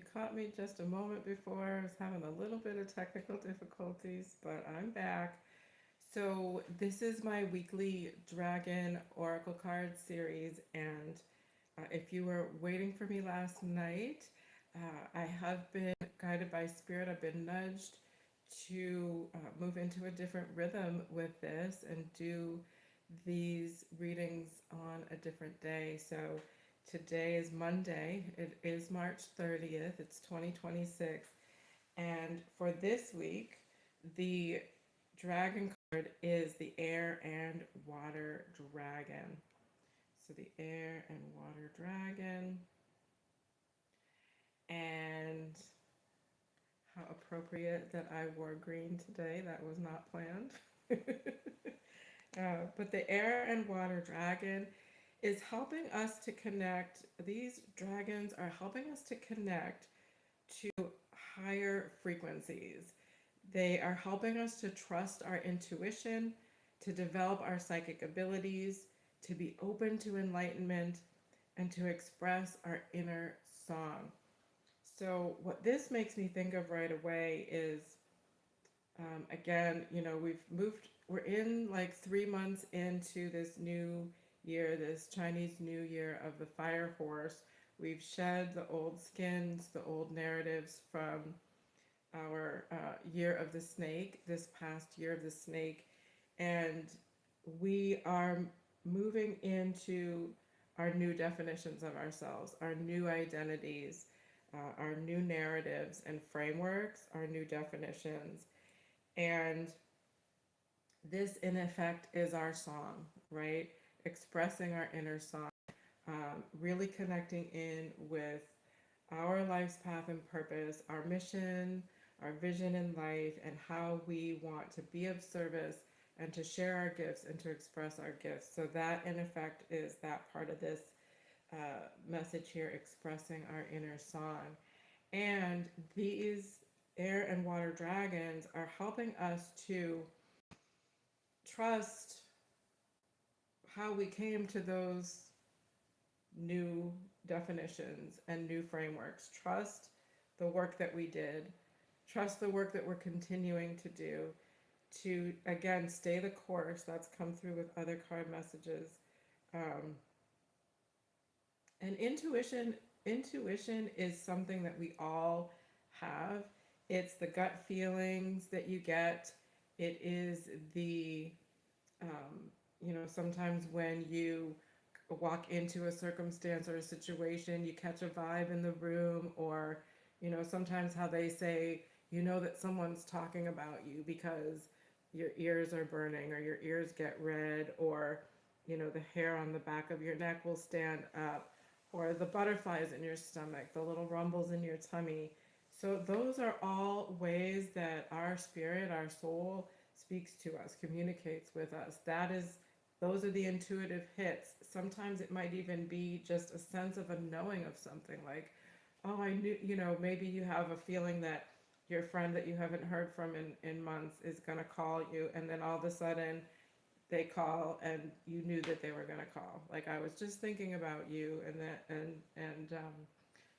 You caught me just a moment before. I was having a little bit of technical difficulties, but I'm back. So, this is my weekly Dragon Oracle card series, and if you were waiting for me last night, I have been guided by Spirit. I've been nudged to move into a different rhythm with this and do these readings on a different day. So today is Monday. It is March 30th. It's 2026. And for this week, the dragon card is the air and water dragon. So the air and water dragon. And how appropriate that I wore green today. That was not planned. But the air and water dragon is helping us to connect. These dragons are helping us to connect to higher frequencies. They are helping us to trust our intuition, to develop our psychic abilities, to be open to enlightenment, and to express our inner song. So, what this makes me think of right away is again, we're in like 3 months into this new year, this Chinese New Year of the fire horse. We've shed the old skins, the old narratives from our year of the snake, this past year of the snake, and we are moving into our new definitions of ourselves, our new identities, our new narratives and frameworks, our new definitions. And this, in effect, is our song, right? Expressing our inner song, really connecting in with our life's path and purpose, our mission, our vision in life, and how we want to be of service and to share our gifts and to express our gifts. So, that, in effect, is that part of this message here, expressing our inner song. And these air and water dragons are helping us to trust how we came to those new definitions and new frameworks. Trust the work that we did. Trust the work that we're continuing to do to, again, stay the course. That's come through with other card messages. Um, and intuition is something that we all have. It's the gut feelings that you get. It is the sometimes when you walk into a circumstance or a situation, you catch a vibe in the room, or, sometimes how they say, that someone's talking about you because your ears are burning or your ears get red, or, the hair on the back of your neck will stand up, or the butterflies in your stomach, the little rumbles in your tummy. So, those are all ways that our spirit, our soul, speaks to us, communicates with us. Those are the intuitive hits. Sometimes it might even be just a sense of a knowing of something, like, oh, I knew, maybe you have a feeling that your friend that you haven't heard from in months is going to call you, and then all of a sudden they call and you knew that they were going to call. Like, I was just thinking about you, and that,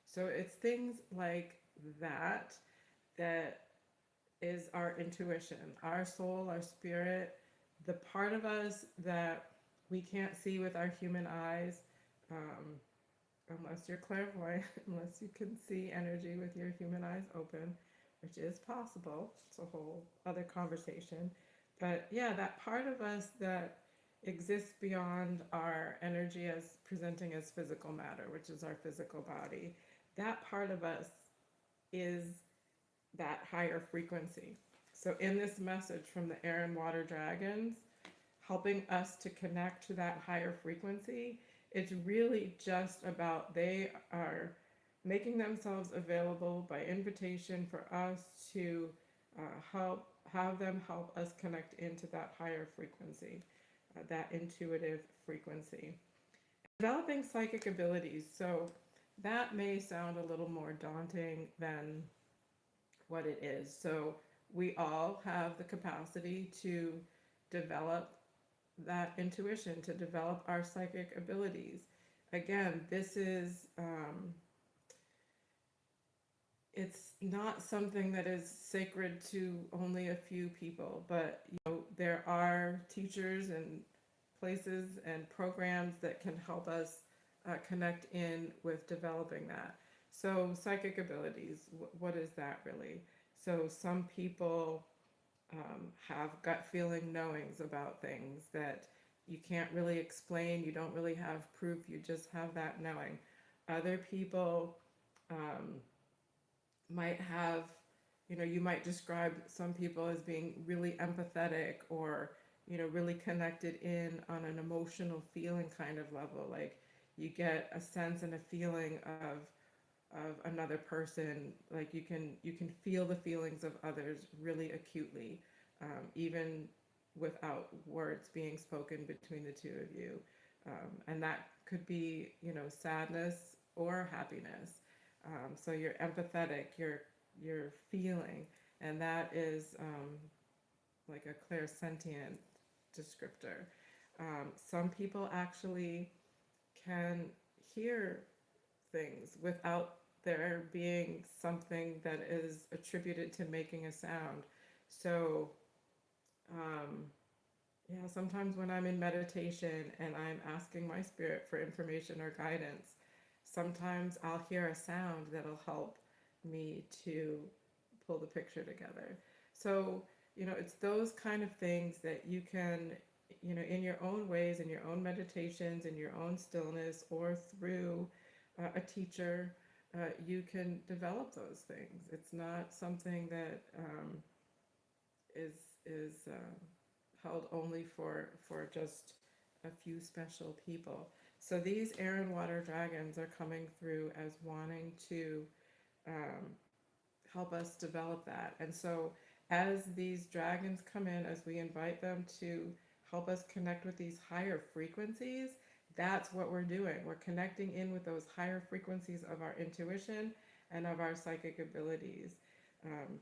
so it's things like that that is our intuition, our soul, our spirit, the part of us that we can't see with our human eyes, um, unless you're clairvoyant, unless you can see energy with your human eyes open, which is possible. It's a whole other conversation. But yeah, that part of us that exists beyond our energy as presenting as physical matter, which is our physical body, that part of us is that higher frequency. So, in this message from the air and water dragons, helping us to connect to that higher frequency, it's really just about they are making themselves available by invitation for us to have them help us connect into that higher frequency, that intuitive frequency. Developing psychic abilities. So, that may sound a little more daunting than what it is. So we all have the capacity to develop that intuition, to develop our psychic abilities. Again, this is it's not something that is sacred to only a few people, but there are teachers and places and programs that can help us connect in with developing that. So, psychic abilities, what is that really? So, some people have gut feeling knowings about things that you can't really explain, you don't really have proof, you just have that knowing. Other people um, might have, you might describe some people as being really empathetic or, really connected in on an emotional feeling kind of level. Like you get a sense and a feeling of another person. Like you can feel the feelings of others really acutely, even without words being spoken between the two of you. And that could be, sadness or happiness. So you're empathetic, you're feeling, and that is like a clairsentient descriptor. Some people actually can hear things without there being something that is attributed to making a sound. So, um, yeah, sometimes when I'm in meditation and I'm asking my spirit for information or guidance, sometimes I'll hear a sound that'll help me to pull the picture together. So, it's those kind of things that you can, in your own ways, in your own meditations, in your own stillness, or through a teacher, you can develop those things. It's not something that is held only for just a few special people. So these air and water dragons are coming through as wanting to um, help us develop that. And so as these dragons come in, as we invite them to help us connect with these higher frequencies, that's what we're doing. We're connecting in with those higher frequencies of our intuition and of our psychic abilities. Um,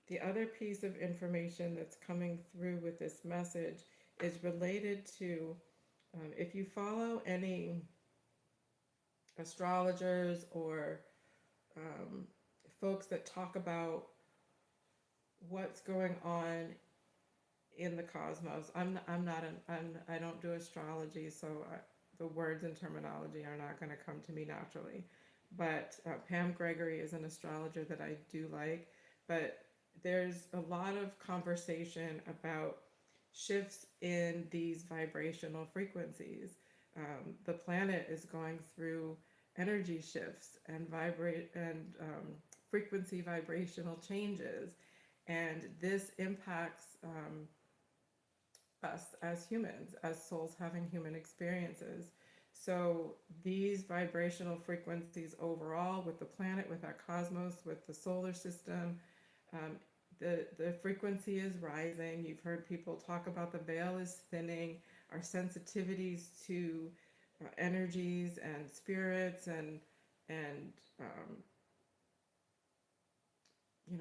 the other piece of information that's coming through with this message is related to if you follow any astrologers or um, folks that talk about what's going on in the cosmos. I'm not an I don't do astrology, so the words and terminology are not going to come to me naturally. But Pam Gregory is an astrologer that I do like. But there's a lot of conversation about shifts in these vibrational frequencies. The planet is going through energy shifts and vibrate and frequency vibrational changes, and this impacts us as humans, as souls having human experiences. So these vibrational frequencies overall, with the planet, with our cosmos, with the solar system, um, the frequency is rising. You've heard people talk about the veil is thinning. Our sensitivities to energies and spirits and um,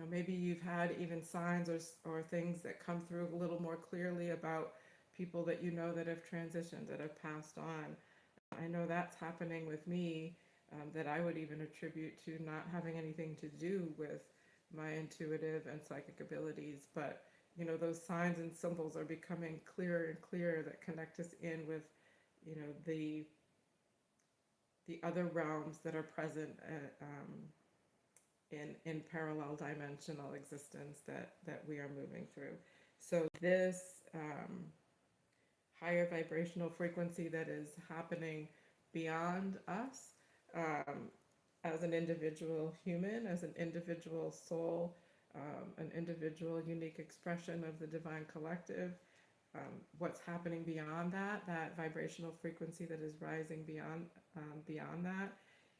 maybe you've had even signs or things that come through a little more clearly about people that that have transitioned, that have passed on. I know that's happening with me, that I would even attribute to not having anything to do with my intuitive and psychic abilities. But, those signs and symbols are becoming clearer and clearer that connect us in with, the other realms that are present in parallel dimensional existence that we are moving through. So this higher vibrational frequency that is happening beyond us, um, as an individual human, as an individual soul, an individual unique expression of the divine collective. What's happening beyond that vibrational frequency that is rising beyond that,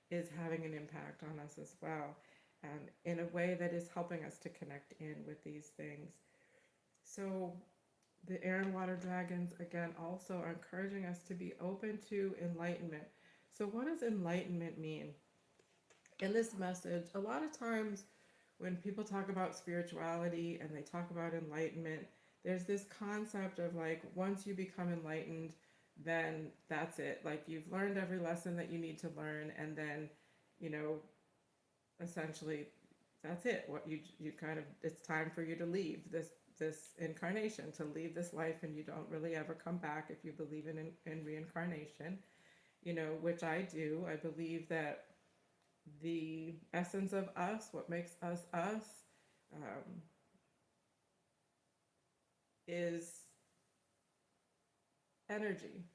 is having an impact on us as well, in a way that is helping us to connect in with these things. So the air and water dragons, again, also are encouraging us to be open to enlightenment. So, what does enlightenment mean? In this message, a lot of times when people talk about spirituality and they talk about enlightenment, there's this concept of like, once you become enlightened, then that's it. Like, you've learned every lesson that you need to learn, and then, you know, essentially that's it. What you kind of, it's time for you to leave this incarnation, to leave this life, and you don't really ever come back if you believe in reincarnation, which I do. I believe that the essence of us, what makes us us, um, is energy.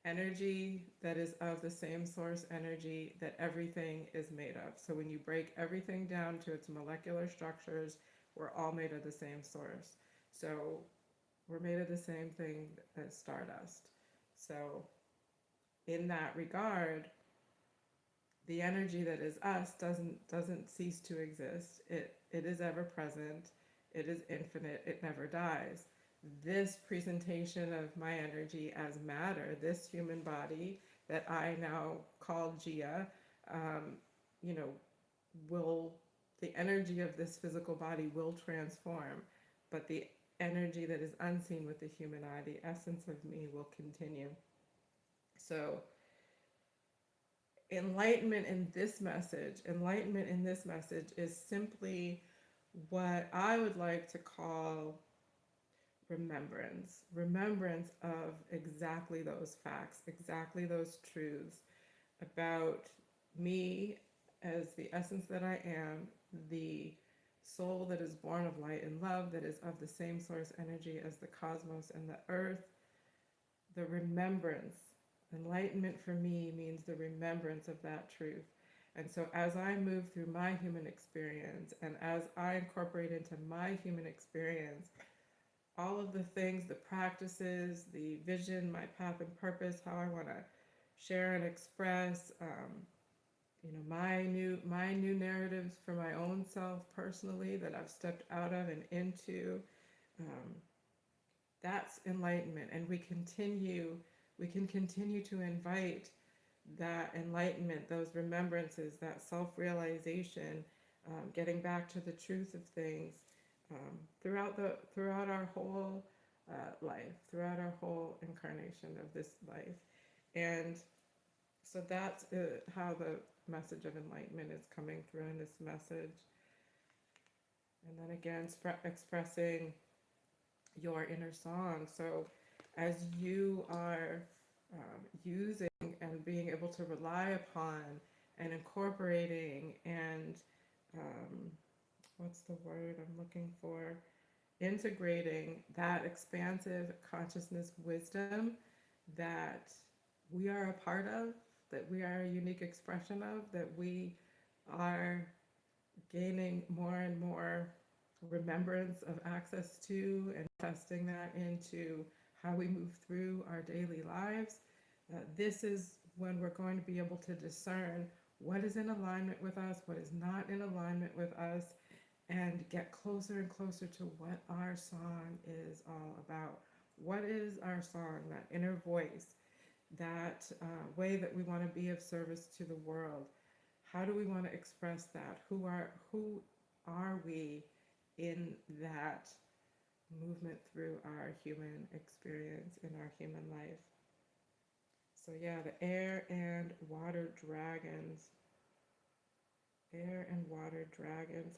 Energy that is of the same source energy that everything is made of. So when you break everything down to its molecular structures, we're all made of the same source. So we're made of the same thing as stardust. So in that regard, the energy that is us doesn't cease to exist. It is ever present. It is infinite. It never dies. This presentation of my energy as matter, this human body that I now call Gia, um, you know, will the energy of this physical body will transform, but the energy that is unseen with the human eye, the essence of me, will continue. So enlightenment in this message is simply what I would like to call remembrance of exactly those facts, exactly those truths about me as the essence that I am, the soul that is born of light and love, that is of the same source energy as the cosmos and the earth. The remembrance, enlightenment for me means the remembrance of that truth. And so as I move through my human experience and as I incorporate into my human experience all of the things, the practices, the vision, my path and purpose, how I want to share and express, my new narratives for my own self personally that I've stepped out of and into. Um, that's enlightenment, and we can continue to invite that enlightenment, those remembrances, that self-realization, getting back to the truth of things, throughout our whole life, throughout our whole incarnation of this life. And so that's how the message of enlightenment is coming through in this message. And then again, expressing your inner song. So as you are using and being able to rely upon and incorporating and um, what's the word I'm looking for? Integrating that expansive consciousness wisdom that we are a part of, that we are a unique expression of, that we are gaining more and more remembrance of access to, and testing that into how we move through our daily lives. This is when we're going to be able to discern what is in alignment with us, what is not in alignment with us, and get closer and closer to what our song is all about. What is our song, that inner voice, that way that we want to be of service to the world? How do we want to express that? Who are we in that movement through our human experience in our human life? So yeah, the air and water dragons,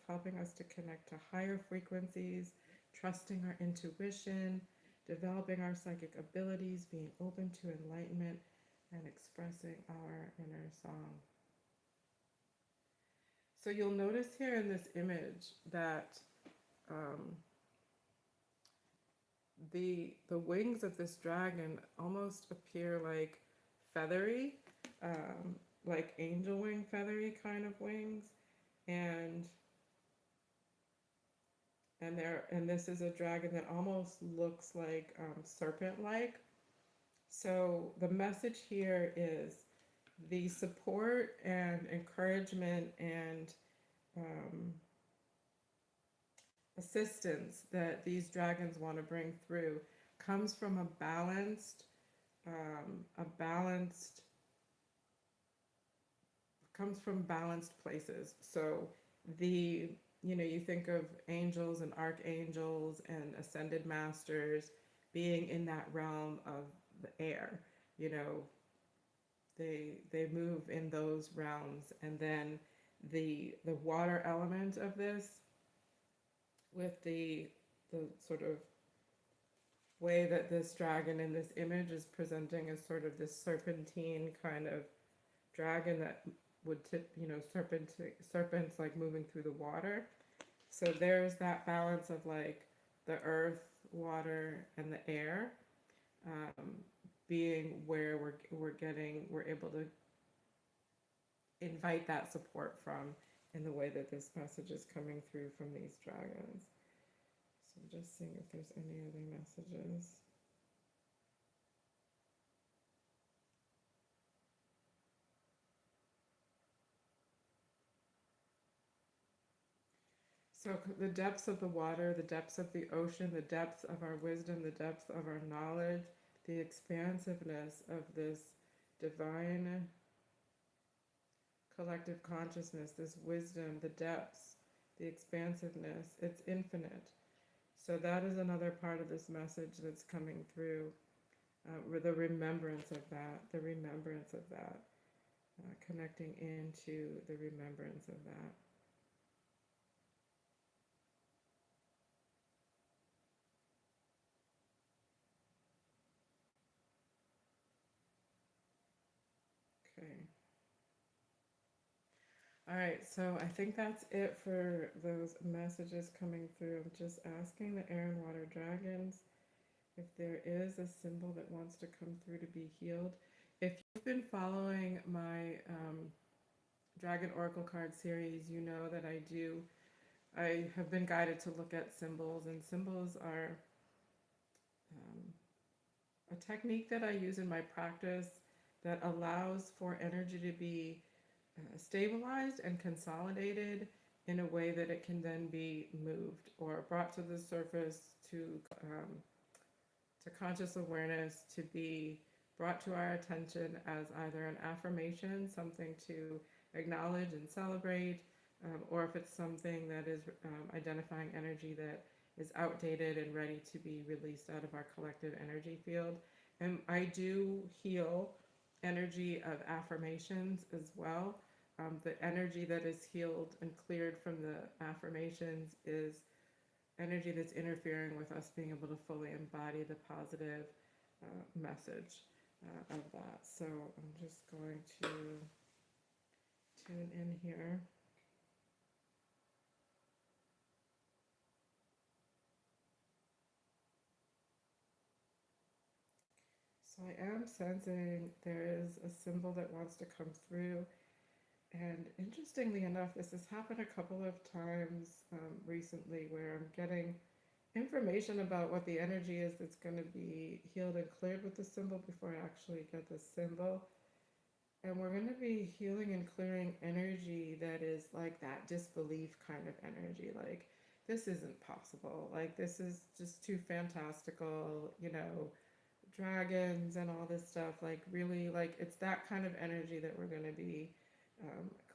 helping us to connect to higher frequencies, trusting our intuition, developing our psychic abilities, being open to enlightenment, and expressing our inner song. So you'll notice here in this image that um, the wings of this dragon almost appear like feathery, like angel wing feathery kind of wings, and and this is a dragon that almost looks like serpent-like. So the message here is the support and encouragement and um, assistance that these dragons want to bring through comes from a balanced comes from balanced places. So the you think of angels and archangels and ascended masters being in that realm of the air. You know, they move in those realms, and then the water element of this with the sort of way that this dragon in this image is presenting as sort of this serpentine kind of dragon that would tip, serpents like moving through the water. So there's that balance of like the earth, water, and the air, um, being where we're able to invite that support from in the way that this message is coming through from these dragons. So I'm just seeing if there's any other messages. So the depths of the water, the depths of the ocean, the depths of our wisdom, the depths of our knowledge, the expansiveness of this divine collective consciousness, this wisdom, the depths, the expansiveness, it's infinite. So that is another part of this message that's coming through, the remembrance of that, connecting into the remembrance of that. Okay. All right, so I think that's it for those messages coming through. I'm just asking the air and water dragons if there is a symbol that wants to come through to be healed. If you've been following my Dragon Oracle card series, you know that I have been guided to look at symbols, and symbols are um, a technique that I use in my practice that allows for energy to be stabilized and consolidated in a way that it can then be moved or brought to the surface to conscious awareness, to be brought to our attention as either an affirmation, something to acknowledge and celebrate, or if it's something that is identifying energy that is outdated and ready to be released out of our collective energy field. And I do heal energy of affirmations as well. The energy that is healed and cleared from the affirmations is energy that's interfering with us being able to fully embody the positive message of that. So I'm just going to tune in here. So I am sensing there is a symbol that wants to come through. And interestingly enough, this has happened a couple of times recently where I'm getting information about what the energy is that's going to be healed and cleared with the symbol before I actually get the symbol. And we're going to be healing and clearing energy that is like that disbelief kind of energy. Like, this isn't possible. Like, this is just too fantastical, dragons and all this stuff. Like, really, like, it's that kind of energy that we're going to be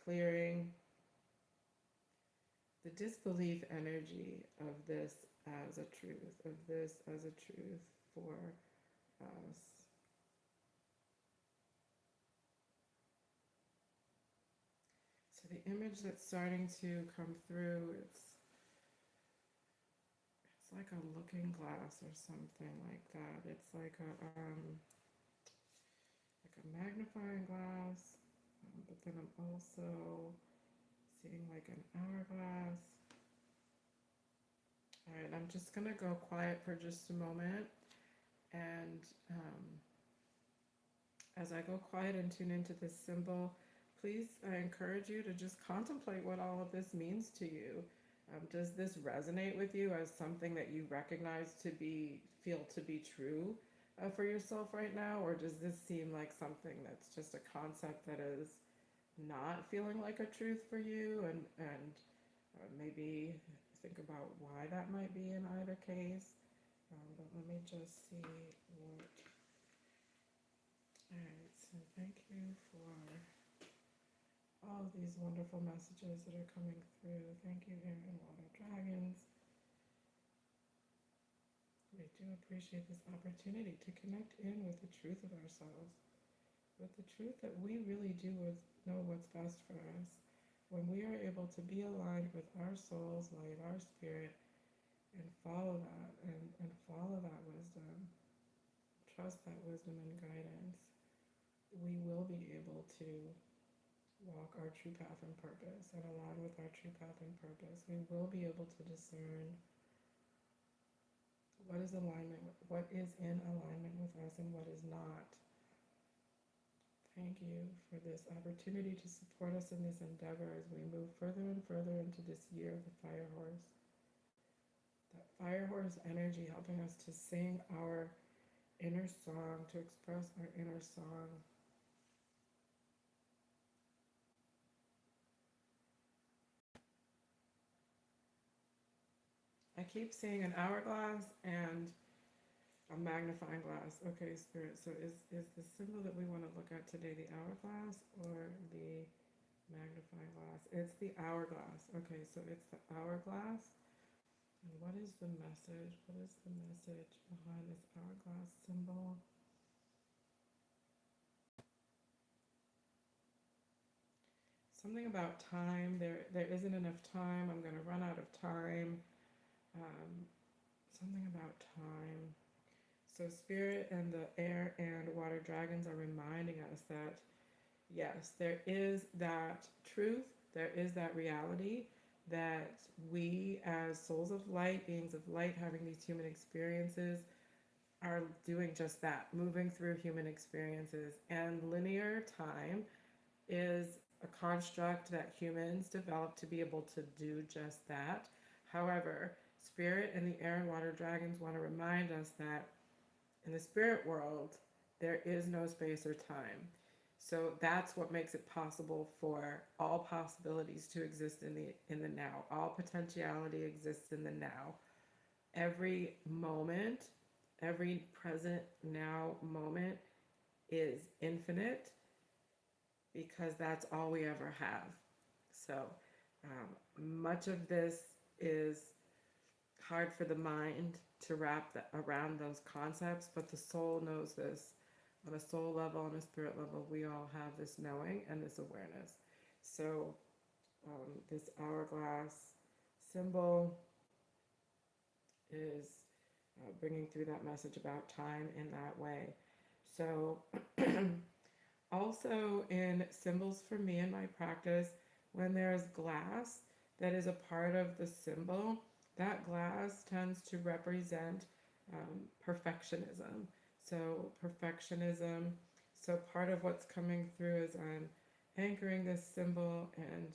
clearing. The disbelief energy of this as a truth, of this as a truth for us. So the image that's starting to come through, it's like a looking glass or something like that. It's like a magnifying glass, but then I'm also seeing like an hourglass. All right, I'm just gonna go quiet for just a moment, and as I go quiet and tune into this symbol, please, I encourage you to just contemplate what all of this means to you. Does this resonate with you as something that you recognize feel to be true for yourself right now? Or does this seem like something that's just a concept that is not feeling like a truth for you? And maybe think about why that might be in either case. But let me just see what. All right, so thank you for all of these wonderful messages that are coming through. Thank you, air and water dragons. We do appreciate this opportunity to connect in with the truth of ourselves, with the truth that we really do know what's best for us. When we to be aligned with our soul's light, our spirit, and follow that and follow that wisdom. Trust that wisdom and guidance. We will be able to walk our true path and purpose and align with our true path and purpose. We will be able to discern what is in alignment with us and what is not. Thank you for this opportunity to support us in this endeavor as we move further and further into this year of the fire horse. That fire horse energy helping us to sing our inner song, to express our inner song. I keep seeing an hourglass and a magnifying glass. Okay, Spirit, so is the symbol that we want to look at today the hourglass or the magnifying glass? It's the hourglass. Okay, so it's the hourglass. And what is the message? What is the message behind this hourglass symbol? Something about time. There isn't enough time. I'm going to run out of time. Something about time. So spirit and the air and water dragons are reminding us that yes, there is that truth, there is that reality that we as souls of light, beings of light, having these human experiences, are doing just that, moving through human experiences. And linear time is a construct that humans developed to be able to do just that. However, spirit and the air and water dragons want to remind us that in the spirit world, there is no space or time. So that's what makes it possible for all possibilities to exist in the now. All potentiality exists in the now. Every moment, every present now moment is infinite because that's all we ever have. So much of this is hard for the mind to wrap around those concepts, but the soul knows this. On a soul level, on a spirit level, we all have this knowing and this awareness. So this hourglass symbol is bringing through that message about time in that way. So also in symbols for me in my practice, when there's glass that is a part of the symbol, that glass tends to represent perfectionism. So perfectionism. So part of what's coming through is I'm anchoring this symbol and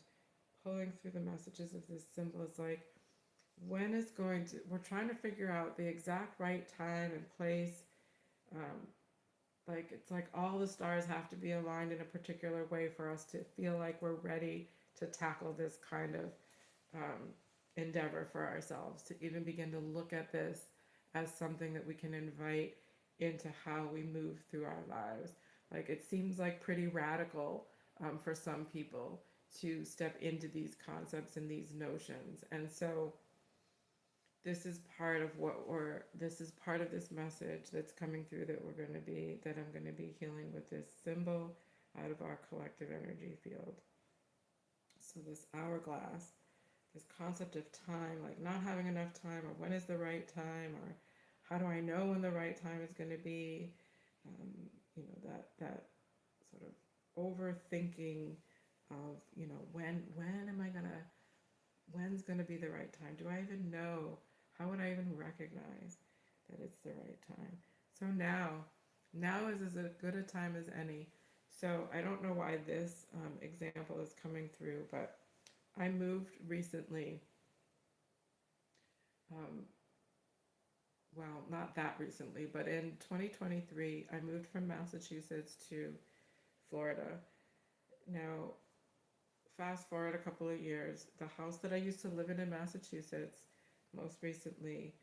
pulling through the messages of this symbol is like, when is going to, we're trying to figure out the exact right time and place. Like it's like all the stars have to be aligned in a particular way for us to feel like we're ready to tackle this kind of endeavor for ourselves, to even begin to look at this as something that we can invite into how we move through our lives. Like it seems like pretty radical for some people to step into these concepts and these notions. And so this is part of this is part of this message that's coming through that I'm going to be healing with this symbol out of our collective energy field. So this hourglass, this concept of time, like not having enough time, or when is the right time, or how do I know when the right time is going to be? That sort of overthinking of when's gonna be the right time? Do I even know? How would I even recognize that it's the right time? So now is as good a time as any. So I don't know why this example is coming through, but I moved recently. Well, not that recently, but in 2023, I moved from Massachusetts to Florida. Now, fast forward a couple of years, the house that I used to live in Massachusetts, most recently,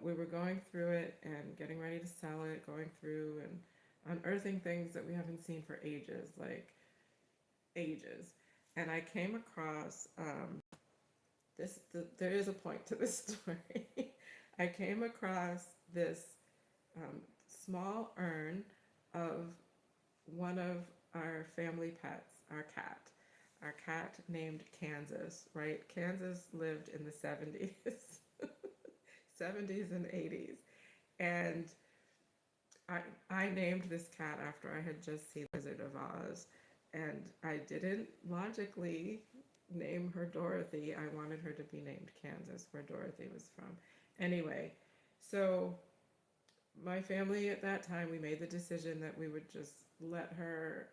we were going through it and getting ready to sell it, going through and unearthing things that we haven't seen for ages, like ages. And I came across there is a point to this story. I came across this small urn of one of our family pets, our cat. our cat named Kansas, right? Kansas lived in the 70s, 70s and 80s. And I, I named this cat after I had just seen Wizard of Oz. And I didn't logically name her Dorothy. I wanted her to be named Kansas, where Dorothy was from. Anyway, so my family at that time, we made the decision that we would just let her,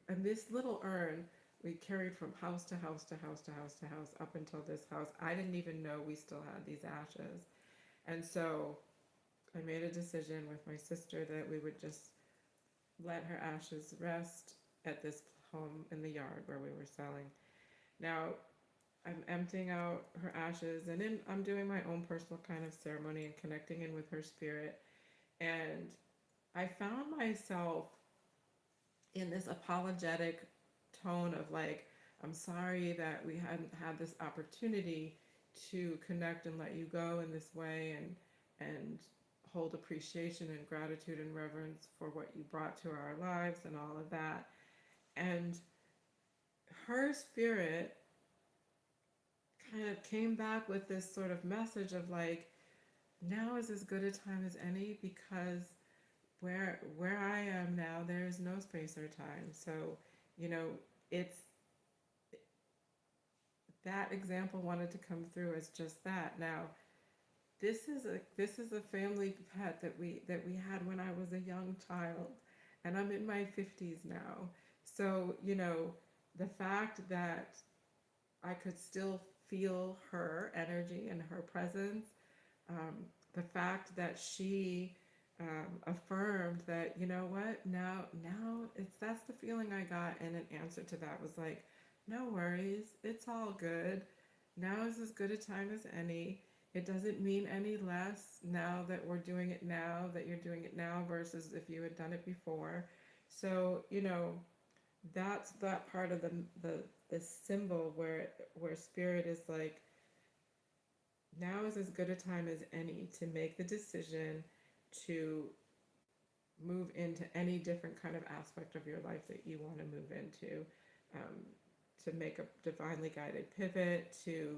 and this little urn, we carried from house to house to house to house to house up until this house. I didn't even know we still had these ashes. And so I made a decision with my sister that we would just let her ashes rest at this home in the yard where we were selling. Now, I'm emptying out her ashes, and I'm doing my own personal kind of ceremony and connecting in with her spirit. And I found myself in this apologetic tone of like, I'm sorry that we hadn't had this opportunity to connect and let you go in this way, and hold appreciation and gratitude and reverence for what you brought to our lives and all of that. And her spirit kind of came back with this sort of message of like, now is as good a time as any, because where I am now, there is no space or time. So, you know, it's that example wanted to come through as just that. Now, this is a family pet that we had when I was a young child, and I'm in my 50s now. So, you know, the fact that I could still feel her energy and her presence, the fact that she affirmed that, you know what, now it's that's the feeling I got, and an answer to that was like, no worries, it's all good. Now is as good a time as any. It doesn't mean any less now that we're doing it now, that you're doing it now versus if you had done it before. So, you know, that's that part of the symbol where spirit is like, now is as good a time as any to make the decision to move into any different kind of aspect of your life that you want to move into, um, to make a divinely guided pivot, to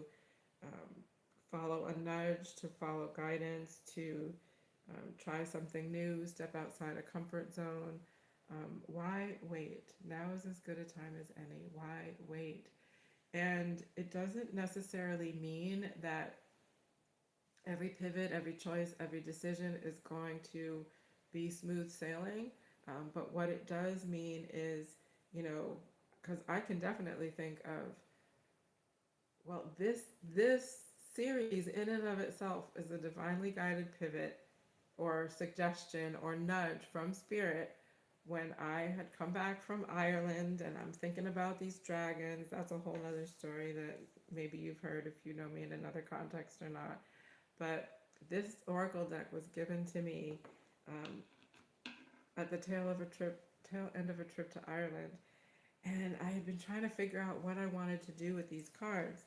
um, follow a nudge, to follow guidance, to try something new, step outside a comfort zone. Why wait? Now is as good a time as any. Why wait? And it doesn't necessarily mean that every pivot, every choice, every decision is going to be smooth sailing. But what it does mean is, you know, because I can definitely think of, well, this series in and of itself is a divinely guided pivot or suggestion or nudge from spirit when I had come back from Ireland and I'm thinking about these dragons. That's a whole other story that maybe you've heard if you know me in another context or not. But this oracle deck was given to me um, at the tail end of a trip to Ireland, and I had been trying to figure out what I wanted to do with these cards.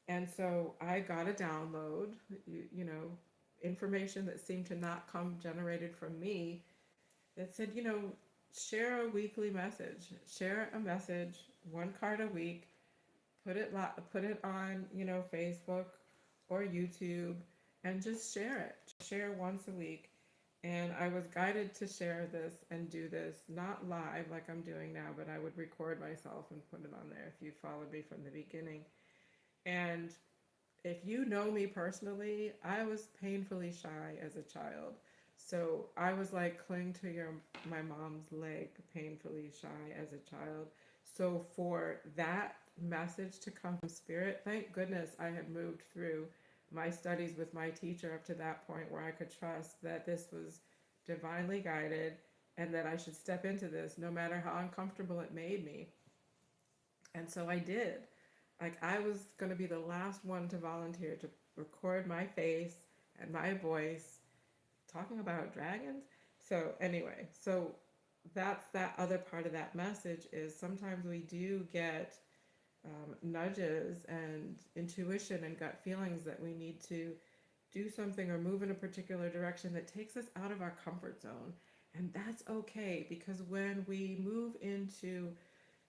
And so I got a download, you know, information that seemed to not come generated from me, that said, you know, share a weekly message, share a message, one card a week, put it on, you know, Facebook or YouTube, and just share it. Just share once a week. And I was guided to share this and do this, not live like I'm doing now, but I would record myself and put it on there if you followed me from the beginning. And if you know me personally, I was painfully shy as a child. So I was like cling to my mom's leg, painfully shy as a child. So for that message to come from spirit, thank goodness I had moved through my studies with my teacher up to that point where I could trust that this was divinely guided and that I should step into this no matter how uncomfortable it made me. And so I did. Like, I was going to be the last one to volunteer to record my face and my voice talking about dragons. So anyway, so that's that other part of that message is sometimes we do get nudges and intuition and gut feelings that we need to do something or move in a particular direction that takes us out of our comfort zone. And that's okay, because when we move into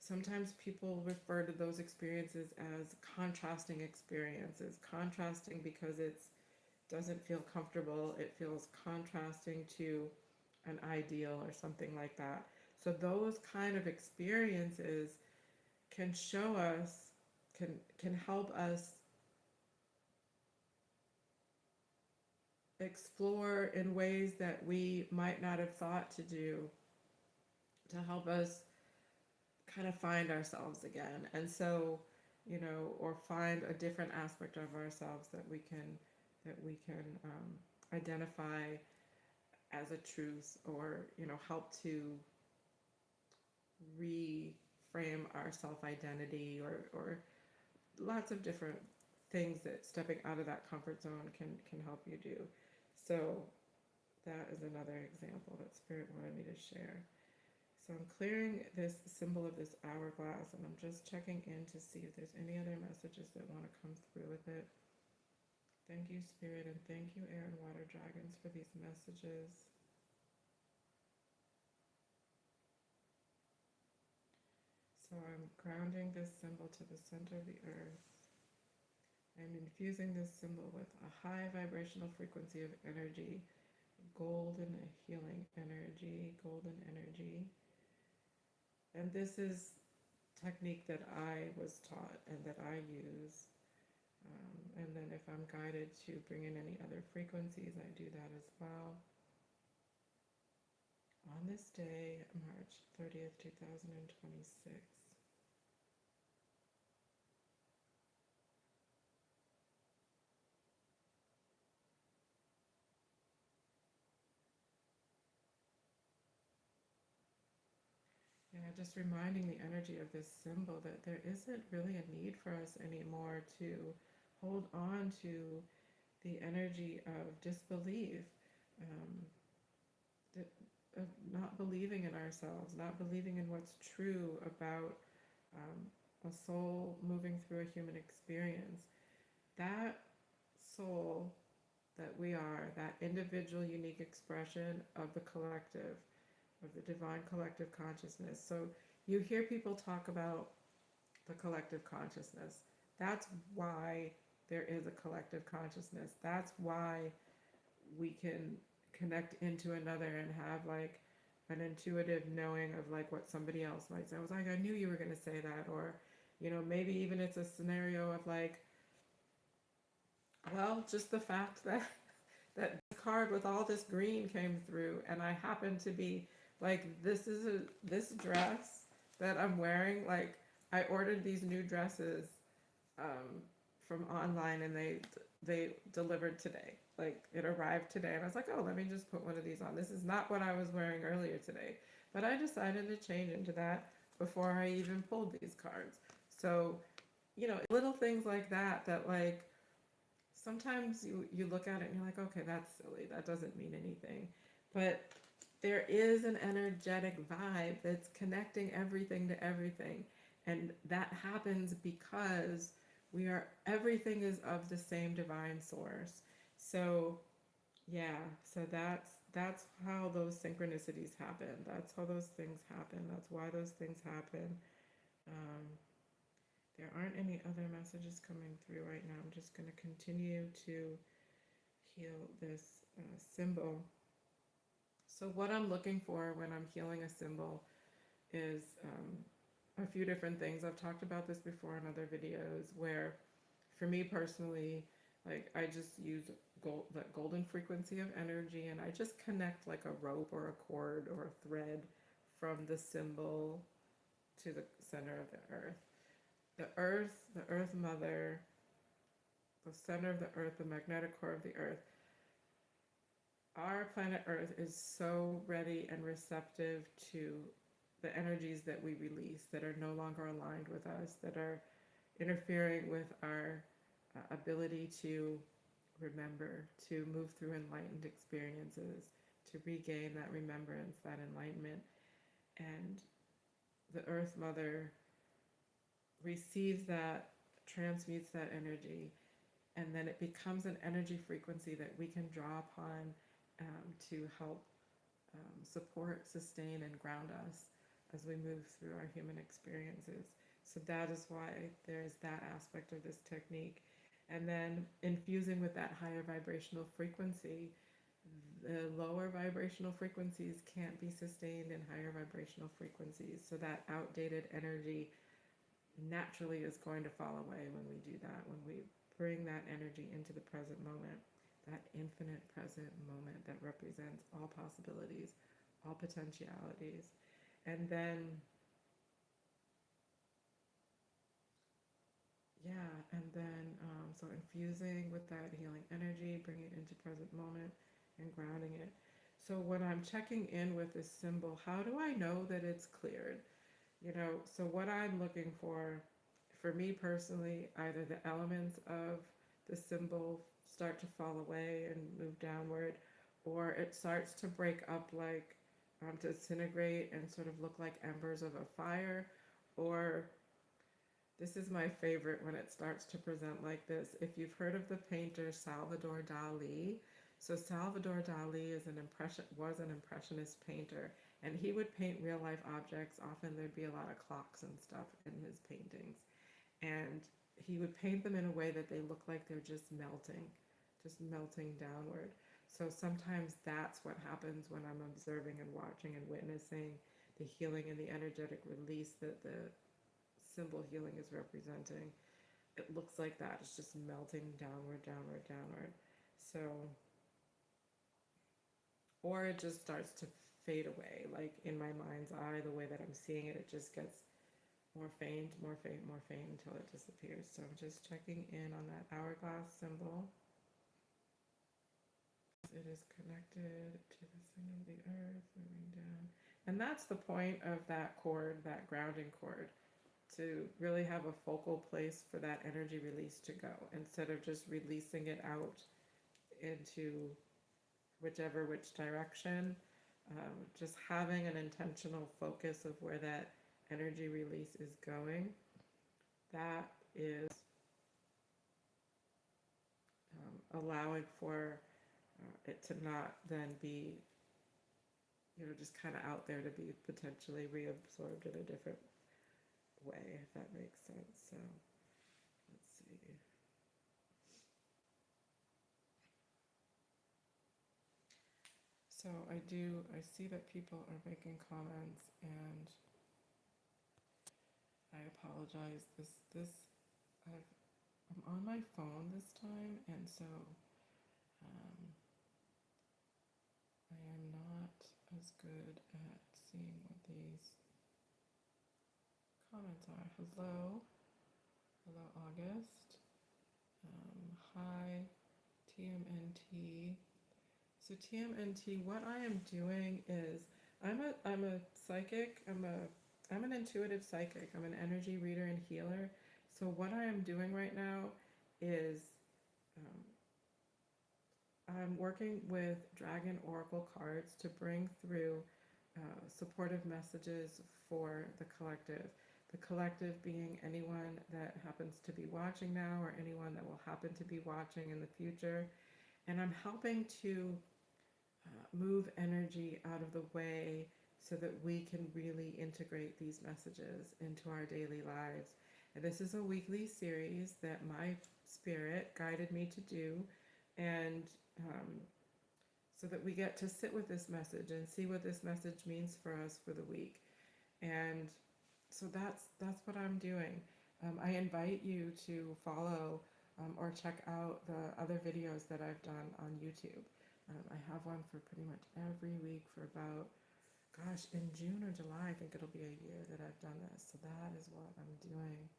sometimes people refer to those experiences as contrasting experiences. Contrasting because it doesn't feel comfortable, it feels contrasting to an ideal or something like that. So those kind of experiences can show us, can help us explore in ways that we might not have thought to do, to help us kind of find ourselves again. And so, or find a different aspect of ourselves that we can identify as a truth, or help to reframe our self-identity, or lots of different things that stepping out of that comfort zone can help you do. So that is another example that Spirit wanted me to share. So I'm clearing this symbol of this hourglass, and I'm just checking in to see if there's any other messages that want to come through with it. Thank you, Spirit, and thank you, Air and Water Dragons, for these messages. So I'm grounding this symbol to the center of the earth. I'm infusing this symbol with a high vibrational frequency of energy, golden healing energy, golden energy. And this is technique that I was taught and that I use. And then if I'm guided to bring in any other frequencies, I do that as well. On this day, March 30th, 2026. Yeah, just reminding the energy of this symbol that there isn't really a need for us anymore to hold on to the energy of disbelief, um, of not believing in ourselves, not believing in what's true about a soul moving through a human experience. That soul that we are, that individual, unique expression of the collective, of the divine collective consciousness. So you hear people talk about the collective consciousness. That's why there is a collective consciousness. That's why we can connect into another and have like an intuitive knowing of like what somebody else might say. I was like, I knew you were going to say that. Or, maybe even it's a scenario of like, well, just the fact that the card with all this green came through, and I happen to be like, this dress that I'm wearing. Like, I ordered these new dresses from online, and they delivered today. Like, it arrived today, and I was like, oh, let me just put one of these on. This is not what I was wearing earlier today, but I decided to change into that before I even pulled these cards. So, little things like that, that like sometimes you look at it and you're like, okay, that's silly, that doesn't mean anything, but there is an energetic vibe that's connecting everything to everything, and that happens because everything is of the same divine source. So yeah, so that's how those synchronicities happen, that's how those things happen, that's why those things happen. um, there aren't any other messages coming through right now. I'm just going to continue to heal this symbol. So what I'm looking for when I'm healing a symbol is a few different things. I've talked about this before in other videos, where for me personally, like, I just use that golden frequency of energy, and I just connect like a rope or a cord or a thread from the symbol to the center of the earth. The earth mother, the center of the earth, the magnetic core of the earth. Our planet Earth is so ready and receptive to the energies that we release that are no longer aligned with us, that are interfering with our ability to remember, to move through enlightened experiences, to regain that remembrance, that enlightenment. And the Earth Mother receives that, transmutes that energy, and then it becomes an energy frequency that we can draw upon to help support, sustain, and ground us. as we move through our human experiences. So that is why there's that aspect of this technique. And then infusing with that higher vibrational frequency, the lower vibrational frequencies can't be sustained in higher vibrational frequencies. So that outdated energy naturally is going to fall away when we do that, when we bring that energy into the present moment, that infinite present moment that represents all possibilities, all potentialities. And then, yeah, and then, so infusing with that healing energy, bringing it into present moment and grounding it. So when I'm checking in with this symbol, how do I know that it's cleared? So what I'm looking for me personally, either the elements of the symbol start to fall away and move downward, or it starts to break up, like disintegrate and sort of look like embers of a fire, or this is my favorite when it starts to present like this. If you've heard of the painter Salvador Dali, so Salvador Dali was an impressionist painter, and he would paint real life objects. Often there'd be a lot of clocks and stuff in his paintings, and he would paint them in a way that they look like they're just melting downward. So sometimes that's what happens when I'm observing and watching and witnessing the healing and the energetic release that the symbol healing is representing. It looks like that. It's just melting downward, downward, downward. So, or it just starts to fade away. Like in my mind's eye, the way that I'm seeing it, it just gets more faint, more faint, more faint until it disappears. So I'm just checking in on that hourglass symbol. It is connected to the center of the earth, moving down. And that's the point of that cord, that grounding cord, to really have a focal place for that energy release to go, instead of just releasing it out into which direction. Just having an intentional focus of where that energy release is going. That is allowing for it to not then be, just kind of out there, to be potentially reabsorbed in a different way, if that makes sense. So let's see. So I see that people are making comments, and I apologize. I'm on my phone this time, and so I am not as good at seeing what these comments are. Hello, August. Hi, TMNT. So TMNT, what I am doing is I'm a psychic. I'm an intuitive psychic. I'm an energy reader and healer. So what I am doing right now is I'm working with Dragon Oracle cards to bring through supportive messages for the collective. The collective being anyone that happens to be watching now, or anyone that will happen to be watching in the future. And I'm helping to move energy out of the way so that we can really integrate these messages into our daily lives. And this is a weekly series that my spirit guided me to do, and so that we get to sit with this message and see what this message means for us for the week. And so that's what I'm doing. I invite you to follow or check out the other videos that I've done on YouTube. I have one for pretty much every week for about, gosh, in June or July, I think it'll be a year that I've done this. So that is what I'm doing.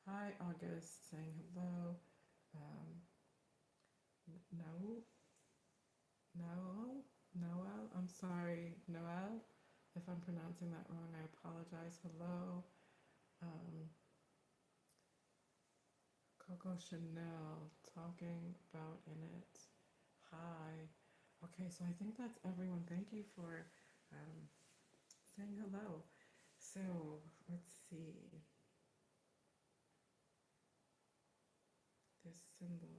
Hi, August, saying hello. Noel, I'm sorry, Noel, if I'm pronouncing that wrong, I apologize. Hello. Coco Chanel, talking about in it. Hi. Okay, so I think that's everyone. Thank you for saying hello. So let's see. This symbol.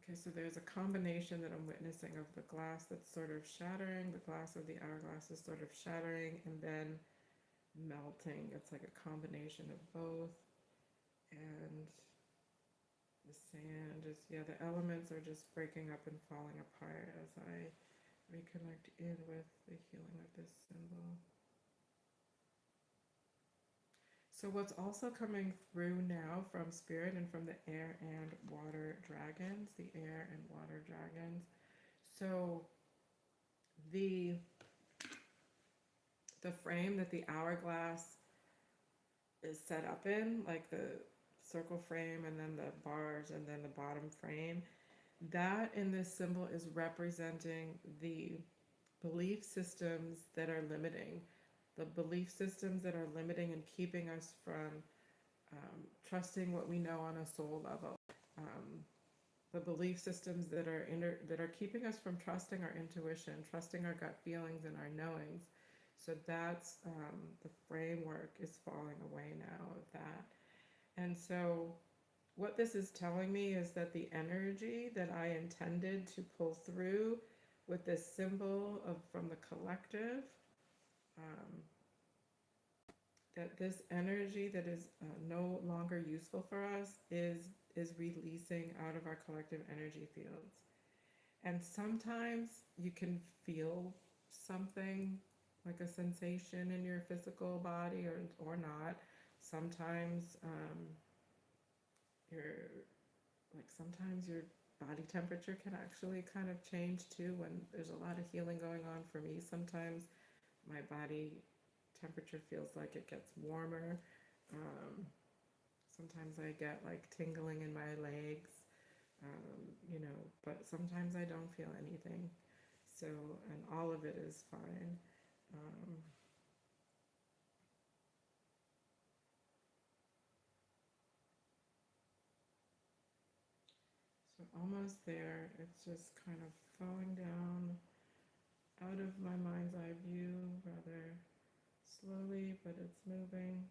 Okay, so there's a combination that I'm witnessing of the glass that's sort of shattering, the glass of the hourglass is sort of shattering and then melting. It's like a combination of both. And the sand is, yeah, the elements are just breaking up and falling apart as I reconnect in with the healing of this symbol. So what's also coming through now from spirit and from the air and water dragons, the air and water dragons. So the the frame that the hourglass is set up in, like the circle frame and then the bars and then the bottom frame, that in this symbol is representing the belief systems that are limiting, the belief systems that are limiting and keeping us from trusting what we know on a soul level. Um, the belief systems that are keeping us from trusting our intuition, trusting our gut feelings and our knowings. So that's the framework is falling away now of that. And so what this is telling me is that the energy that I intended to pull through with this symbol of from the collective, um, that this energy that is no longer useful for us is releasing out of our collective energy fields. And sometimes you can feel something like a sensation in your physical body or not. Sometimes your sometimes your body temperature can actually kind of change too when there's a lot of healing going on. For me, sometimes my body temperature feels like it gets warmer. Um, Sometimes I get like tingling in my legs, but sometimes I don't feel anything. So, and all of it is fine. Um, so almost there. It's just kind of falling down out of my mind's eye view rather slowly, but it's moving.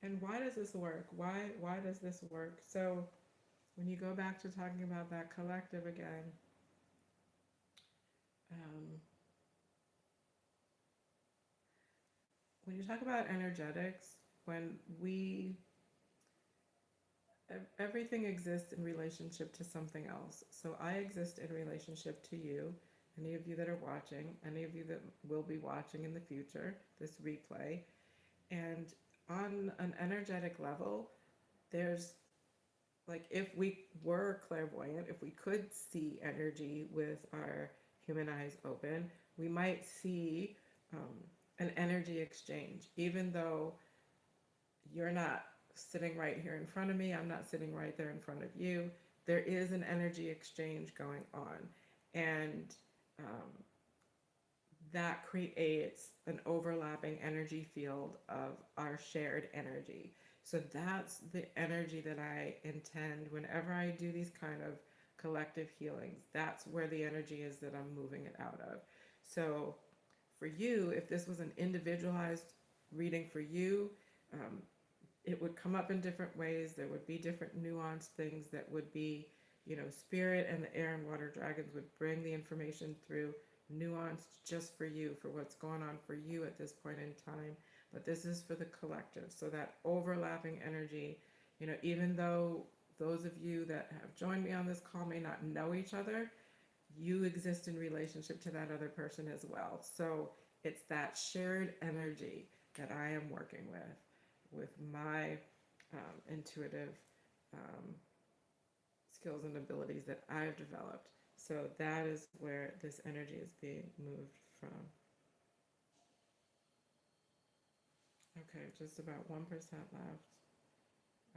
And why does this work? Why does this work? So when you go back to talking about that collective again, um, when you talk about energetics, when we everything exists in relationship to something else. So I exist in relationship to you, any of you that are watching, any of you that will be watching in the future, this replay. And on an energetic level, there's like if we were clairvoyant, if we could see energy with our human eyes open, we might see an energy exchange, even though you're not sitting right here in front of me, I'm not sitting right there in front of you. There is an energy exchange going on. And um, that creates an overlapping energy field of our shared energy. So that's the energy that I intend whenever I do these kind of collective healings. That's where the energy is that I'm moving it out of. So for you, if this was an individualized reading for you, um, it would come up in different ways. There would be different nuanced things that would be, spirit and the air and water dragons would bring the information through nuanced just for you, for what's going on for you at this point in time. But this is for the collective. So that overlapping energy, even though those of you that have joined me on this call may not know each other, you exist in relationship to that other person as well. So it's that shared energy that I am working with my intuitive um, skills and abilities that I've developed. So that is where this energy is being moved from. Okay, just about 1% left.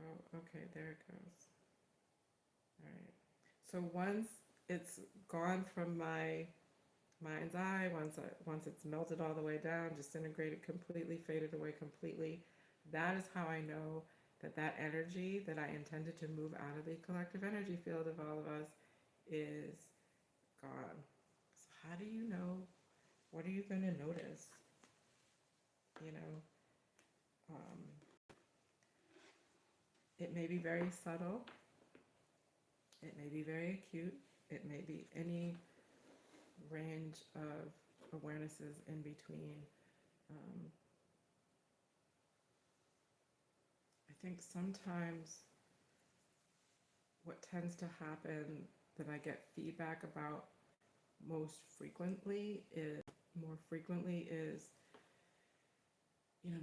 Oh, okay, there it goes. All right. So once it's gone from my mind's eye, once it's melted all the way down, disintegrated completely, faded away completely, that is how I know that energy that I intended to move out of the collective energy field of all of us is gone. So how do you know? What are you going to notice? You know, um, it may be very subtle, it may be very acute, it may be any range of awarenesses in between. Um, I think sometimes what tends to happen that I get feedback about most frequently is more frequently is,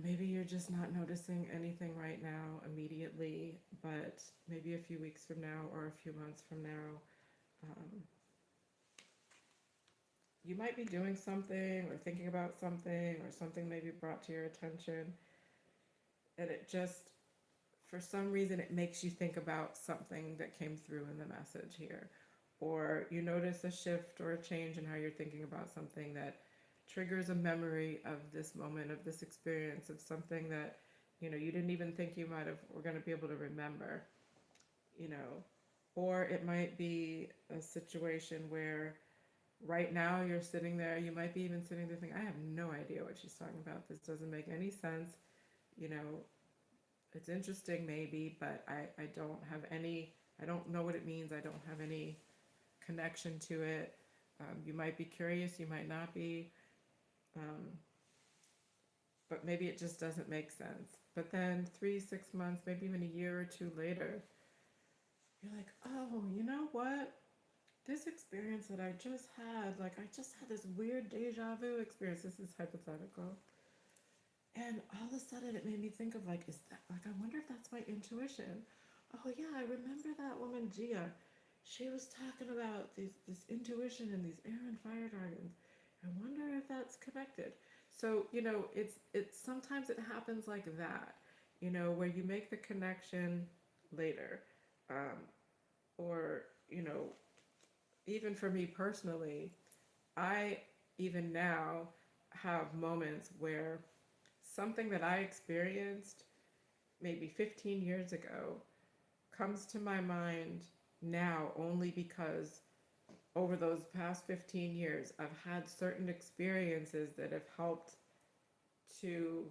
maybe you're just not noticing anything right now immediately, but maybe a few weeks from now or a few months from now, um, you might be doing something or thinking about something, or something may be brought to your attention, and it just, for some reason, it makes you think about something that came through in the message here. Or you notice a shift or a change in how you're thinking about something that triggers a memory of this moment, of this experience, of something that, you didn't even think you might have were going to be able to remember, you know. Or it might be a situation where right now you're sitting there, you might be even sitting there thinking, I have no idea what she's talking about. This doesn't make any sense. You know, it's interesting maybe, but I don't have any, I don't know what it means. I don't have any connection to it. You might be curious, you might not be, um, but maybe it just doesn't make sense. But then 3, 6 months, maybe even a year or two later, you're like, oh, you know what? This experience that I just had, like I just had this weird deja vu experience. This is hypothetical. And all of a sudden it made me think of like, is that like, I wonder if that's my intuition. Oh yeah, I remember that woman Gia. She was talking about this intuition and these air and fire dragons. I wonder if that's connected. So, it's sometimes it happens like that, where you make the connection later. Um, or, even for me personally, I even now have moments where something that I experienced maybe 15 years ago comes to my mind now only because over those past 15 years I've had certain experiences that have helped to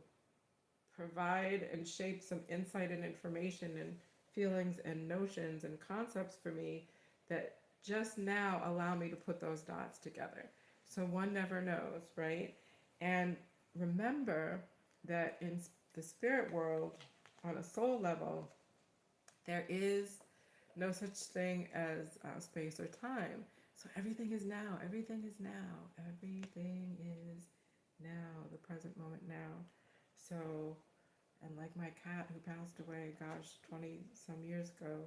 provide and shape some insight and information and feelings and notions and concepts for me that just now allow me to put those dots together. So one never knows, right? And remember that in the spirit world, on a soul level, there is no such thing as space or time. So everything is now. Everything is now. Everything is now. The present moment now. So, and like my cat who passed away, gosh, 20 some years ago,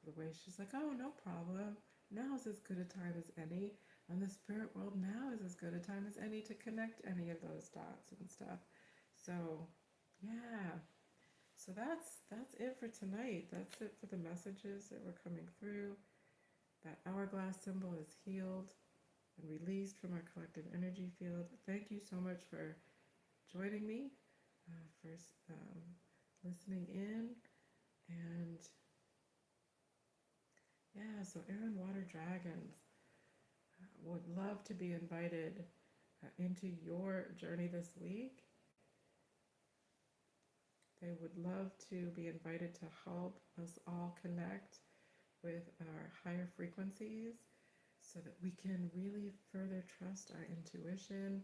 the way she's like, oh, no problem. Now is as good a time as any. And the spirit world now is as good a time as any to connect any of those dots and stuff. So, yeah. So that's it for tonight. That's it for the messages that were coming through. That hourglass symbol is healed and released from our collective energy field. Thank you so much for joining me, for listening in. And yeah, so air and water dragons would love to be invited into your journey this week. They would love to be invited to help us all connect with our higher frequencies so that we can really further trust our intuition,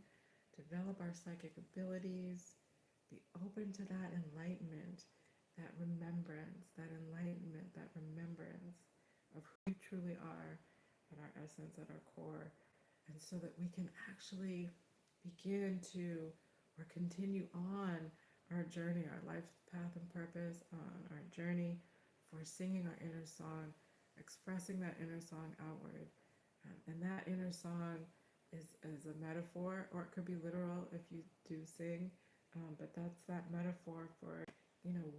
develop our psychic abilities, be open to that enlightenment, that remembrance, that enlightenment, that remembrance of who we truly are at our essence, at our core, and so that we can actually begin to or continue on our journey, our life path and purpose, on our journey for singing our inner song, expressing that inner song outward. And that inner song is a metaphor, or it could be literal if you do sing, but that's that metaphor for,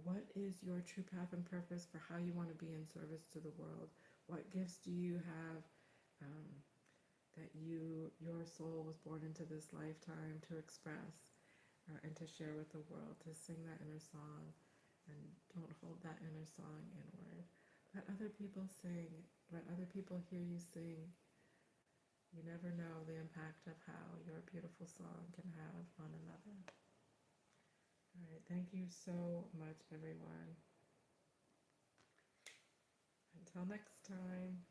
what is your true path and purpose for how you want to be in service to the world? What gifts do you have um, that your soul was born into this lifetime to express and to share with the world, to sing that inner song, and don't hold that inner song inward. Let other people sing, let other people hear you sing. You never know the impact of how your beautiful song can have on another. All right, thank you so much, everyone. Until next time.